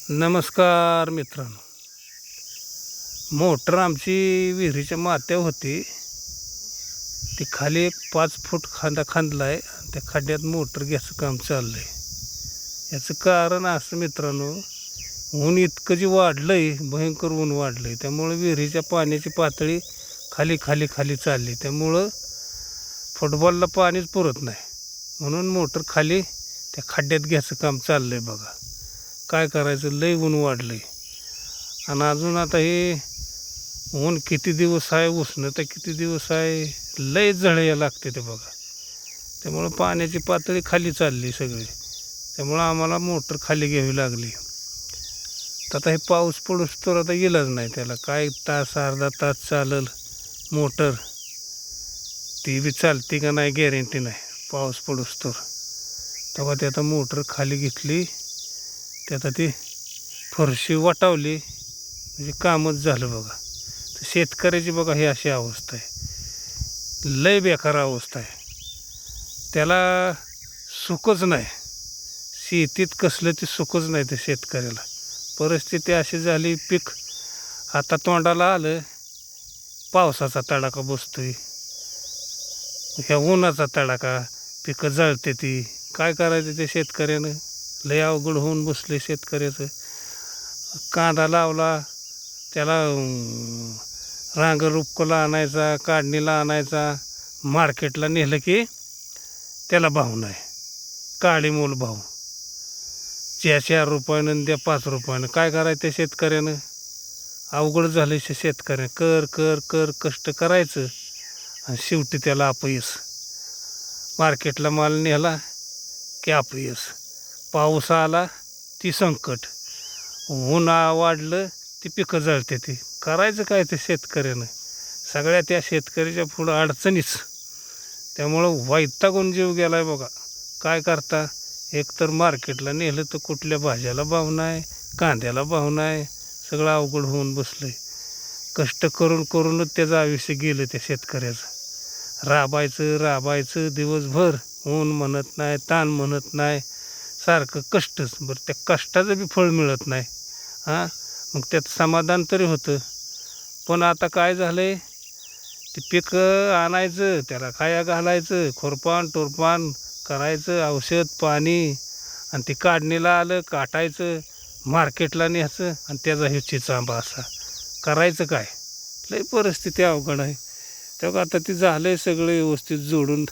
नमस्कार मित्रांनो. मोटर आमची विहिरीच्या माथ्यावर होती. ती खाली एक 5 फूट खांदा खांदला आहे. त्या खड्ड्यात मोटर घ्यायचं काम चाललं आहे. याचं कारण असं मित्रांनो, ऊन इतकं जे वाढलं आहे, भयंकर ऊन वाढलं आहे, त्यामुळं विहिरीच्या पाण्याची पातळी खाली खाली खाली चालली. त्यामुळं फुटबॉलला पाणीच पुरत नाही. म्हणून मोटर खाली त्या खड्ड्यात घ्यायचं काम चाललं आहे. बघा काय करायचं, लय ऊन वाढलं आहे. आणि अजून आता हे ऊन किती दिवस आहे, उष्णता किती दिवस आहे, लय जळायला लागते ते बघा. त्यामुळं पाण्याची पातळी खाली चालली सगळी. त्यामुळं आम्हाला मोटर खाली घ्यावी लागली. तर आता हे पाऊस पडूस तर आता गेलाच नाही. त्याला काय तास अर्धा तास चालल मोटर, ती बी चालते का नाही गॅरंटी नाही. पाऊस पडूस तर तेव्हा ते आता मोटर खाली घेतली, ते आता ती फरशी वाटावली म्हणजे कामच झालं बघा. तर शेतकऱ्याची बघा ही अशी अवस्था आहे, लय बेकार अवस्था आहे. त्याला सुखच नाही, शेतीत कसलं ते सुखच नाही ते शेतकऱ्याला. परिस्थिती अशी झाली, पीक आता तोंडाला आलं, पावसाचा तडाखा बसतोय, ह्या उन्हाचा तडाखा, पिकं जळते ती. काय करायचं ते शेतकऱ्यानं, लय अवघड होऊन बसले शेतकऱ्याचं. कांदा लावला, त्याला रांग रुपकोला आणायचा, काढणीला आणायचा, मार्केटला नेलं की त्याला भाव नाही, काळी मोल भाव. 4 रुपयानं द्या 5 रुपयानं. काय करायचं त्या शेतकऱ्यानं, अवघड झालं शेतकऱ्यानं. कर कर कर कष्ट करायचं आणि शेवटी त्याला अपयश. मार्केटला माल नेला की अपयश, पाऊस आला ती संकट, ऊन वाढलं ती पिकं जळते ती. करायचं काय ते शेतकऱ्यानं, सगळ्या त्या शेतकऱ्याच्या पुढं अडचणीच. त्यामुळं वैतागून जीव गेला आहे बघा. काय करता, एकतर मार्केटला नेलं तर कुठल्या भाज्याला भाव नाही, कांद्याला भाव नाही, सगळं अवघड होऊन बसलं आहे. कष्ट करून करूनच त्याचं आयुष्य गेलं त्या शेतकऱ्याचं. राबायचं दिवसभर, ऊन म्हणत नाही, ताण म्हणत नाही, सारखं कष्टच. बरं त्या कष्टाचं बी फळ मिळत नाही. मग त्यात समाधान तरी होतं. पण आता काय झालं आहे, ते पिकं आणायचं, त्याला खाया घालायचं, खुरपान टोरपान करायचं, औषध पाणी, आणि ते काढणीला आलं काटायचं, मार्केटला न्यायचं, आणि त्याचा हे चिचांबा असा. करायचं काय, लई परिस्थिती अवघड आहे. तेव्हा आता ते झालं आहे सगळं व्यवस्थित जोडून.